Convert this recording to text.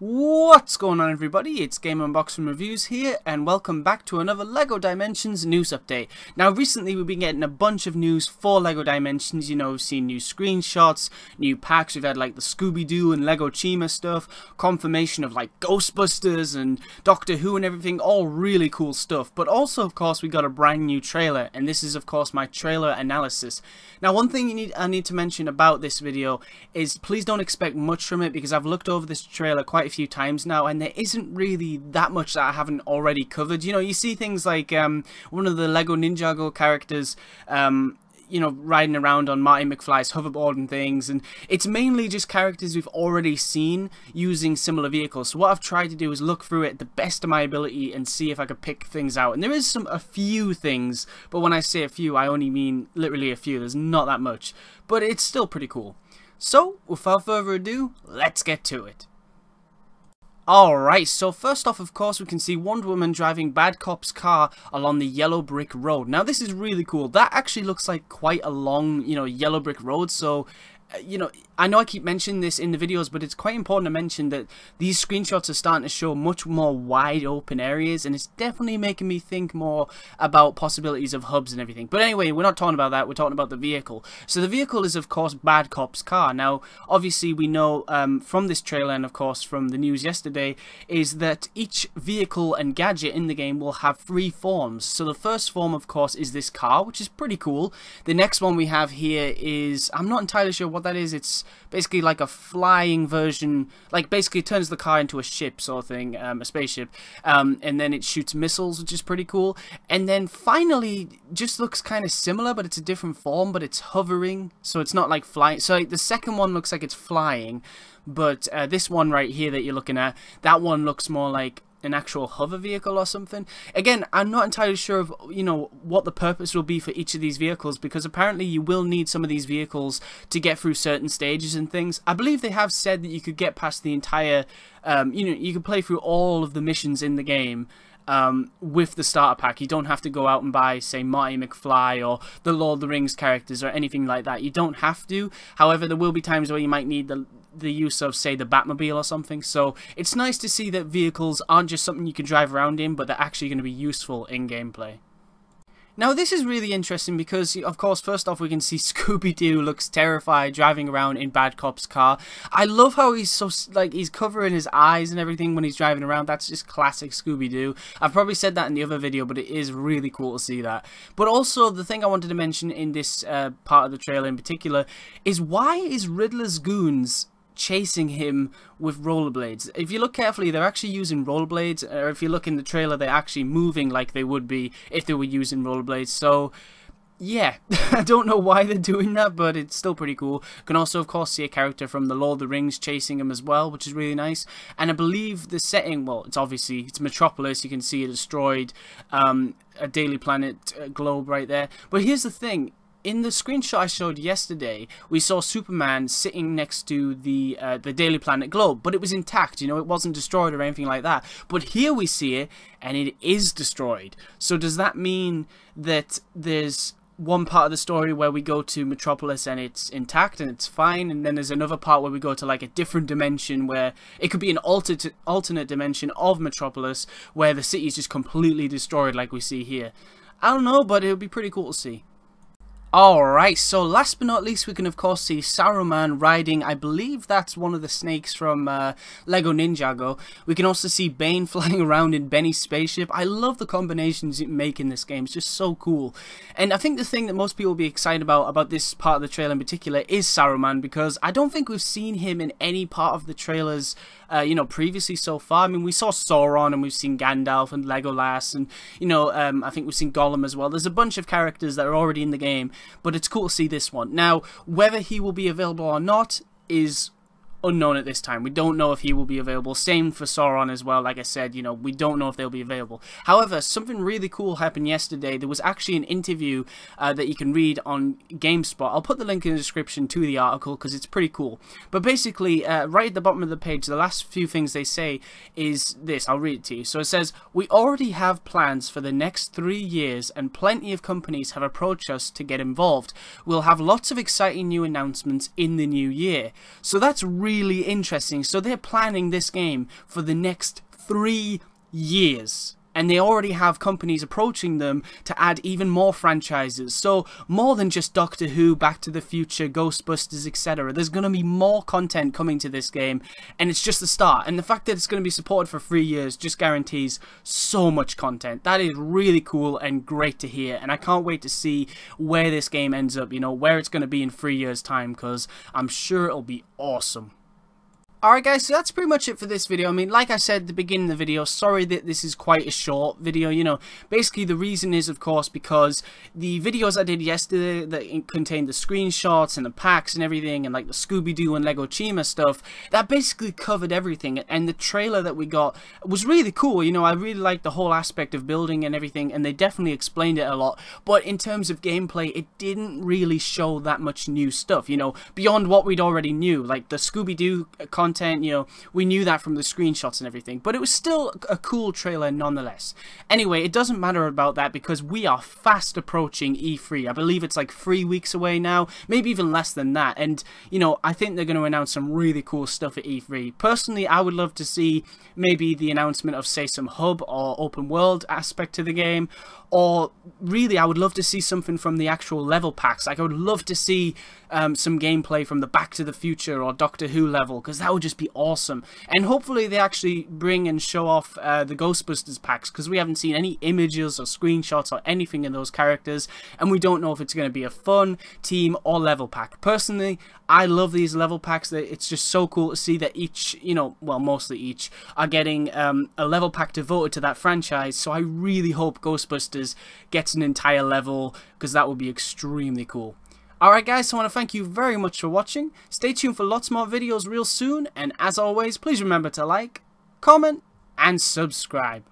What's going on, everybody? It's Game Unboxing Reviews here, and welcome back to another LEGO Dimensions news update. Now, recently we've been getting a bunch of news for LEGO Dimensions. You know, we've seen new screenshots, new packs. We've had like the Scooby-Doo and Lego Chima stuff, confirmation of like Ghostbusters and Doctor Who and everything, all really cool stuff. But also, of course, we got a brand new trailer, and this is, of course, my trailer analysis. Now, one thing I need to mention about this video is please don't expect much from it, because I've looked over this trailer quite a few times now, and there isn't really that much that I haven't already covered. You know, you see things like one of the Lego Ninjago characters, you know, riding around on Marty McFly's hoverboard and things, and it's mainly just characters we've already seen using similar vehicles. So what I've tried to do is look through it the best of my ability and see if I could pick things out. And there is a few things, but when I say a few, I only mean literally a few. There's not that much, but it's still pretty cool. So without further ado, let's get to it. Alright, so first off, of course, we can see Wonder Woman driving Bad Cop's car along the yellow brick road. Now, this is really cool. That actually looks like quite a long, you know, yellow brick road, so you know, I know I keep mentioning this in the videos, but it's quite important to mention that these screenshots are starting to show much more wide open areas, and it's definitely making me think more about possibilities of hubs and everything. But anyway, we're not talking about that, we're talking about the vehicle. So the vehicle is, of course, Bad Cop's car. Now, obviously, we know from this trailer, and of course from the news yesterday, is that each vehicle and gadget in the game will have 3 forms. So the first form, of course, is this car, which is pretty cool. The next one we have here is, I'm not entirely sure what that is. It's basically like a flying version, like basically it turns the car into a ship sort of thing, a spaceship, and then it shoots missiles, which is pretty cool. And then finally, just looks kind of similar, but it's a different form, but it's hovering, so it's not like flying. So like, the second one looks like it's flying, but this one right here that you're looking at, that one looks more like an actual hover vehicle or something. Again, I'm not entirely sure of, you know, what the purpose will be for each of these vehicles, because apparently you will need some of these vehicles to get through certain stages and things. I believe they have said that you could get past the entire, you know, you could play through all of the missions in the game with the starter pack. You don't have to go out and buy, say, Marty McFly or the Lord of the Rings characters or anything like that. You don't have to. However, there will be times where you might need the use of, say, the Batmobile or something. So it's nice to see that vehicles aren't just something you can drive around in, but they're actually going to be useful in gameplay. Now, this is really interesting because, of course, first off, we can see Scooby-Doo looks terrified driving around in Bad Cop's car. I love how he's so, like, he's covering his eyes and everything when he's driving around. That's just classic Scooby-Doo. I've probably said that in the other video, but it is really cool to see that. But also, the thing I wanted to mention in this part of the trailer in particular is, why is Riddler's goons chasing him with rollerblades? If you look carefully, they're actually using rollerblades, or if you look in the trailer, they're actually moving like they would be if they were using rollerblades. So yeah, I don't know why they're doing that, but it's still pretty cool. You can also, of course, see a character from the Lord of the Rings chasing him as well, which is really nice. And I believe the setting, well, it's Metropolis. You can see a destroyed a Daily Planet globe right there. But here's the thing. In the screenshot I showed yesterday, we saw Superman sitting next to the Daily Planet globe, but it was intact, you know, it wasn't destroyed or anything like that. But here we see it, and it is destroyed. So does that mean that there's one part of the story where we go to Metropolis and it's intact and it's fine, and then there's another part where we go to like a different dimension where it could be an alternate dimension of Metropolis where the city is just completely destroyed like we see here? I don't know, but it would be pretty cool to see. Alright, so last but not least, we can of course see Saruman riding, I believe that's one of the snakes from Lego Ninjago. We can also see Bane flying around in Benny's spaceship. I love the combinations you make in this game, it's just so cool. And I think the thing that most people will be excited about this part of the trailer in particular is Saruman, because I don't think we've seen him in any part of the trailers you know, previously so far. I mean, we saw Sauron, and we've seen Gandalf and Legolas, and, you know, I think we've seen Gollum as well. There's a bunch of characters that are already in the game, but it's cool to see this one. Now, whether he will be available or not is unknown at this time. We don't know if he will be available. Same for Sauron as well. Like I said, you know, we don't know if they'll be available. However, something really cool happened yesterday. There was actually an interview that you can read on GameSpot. I'll put the link in the description to the article because it's pretty cool. But basically, right at the bottom of the page, the last few things they say is this. I'll read it to you. So it says, "We already have plans for the next 3 years and plenty of companies have approached us to get involved. We'll have lots of exciting new announcements in the new year." So that's really really interesting. So they're planning this game for the next 3 years. And they already have companies approaching them to add even more franchises. So more than just Doctor Who, Back to the Future, Ghostbusters, etc. There's going to be more content coming to this game. And it's just the start. And the fact that it's going to be supported for 3 years just guarantees so much content. That is really cool and great to hear. And I can't wait to see where this game ends up. You know, where it's going to be in 3 years' time. Because I'm sure it'll be awesome. Alright guys, so that's pretty much it for this video. I mean, like I said at the beginning of the video, sorry that this is quite a short video, you know. Basically, the reason is, of course, because the videos I did yesterday that contained the screenshots and the packs and everything, and like the Scooby-Doo and Lego Chima stuff, that basically covered everything. And the trailer that we got was really cool, you know. I really liked the whole aspect of building and everything, and they definitely explained it a lot. But in terms of gameplay, it didn't really show that much new stuff, you know, beyond what we'd already knew. Like the Scooby-Doo content, you know, we knew that from the screenshots and everything, but it was still a cool trailer nonetheless. Anyway, it doesn't matter about that because we are fast approaching E3. I believe it's like 3 weeks away now, maybe even less than that, and you know, I think they're going to announce some really cool stuff at E3. Personally, I would love to see maybe the announcement of, say, some hub or open world aspect to the game, or really I would love to see something from the actual level packs. Like I would love to see some gameplay from the Back to the Future or Doctor Who level, because that would just be awesome. And hopefully they actually bring and show off the Ghostbusters packs, because we haven't seen any images or screenshots or anything in those characters, and we don't know if it's going to be a fun team or level pack. Personally, I love these level packs. It's just so cool to see that each, you know, well, mostly each, are getting a level pack devoted to that franchise. So I really hope Ghostbusters gets an entire level, because that would be extremely cool. Alright guys, so I want to thank you very much for watching. Stay tuned for lots more videos real soon, and as always, please remember to like, comment, and subscribe.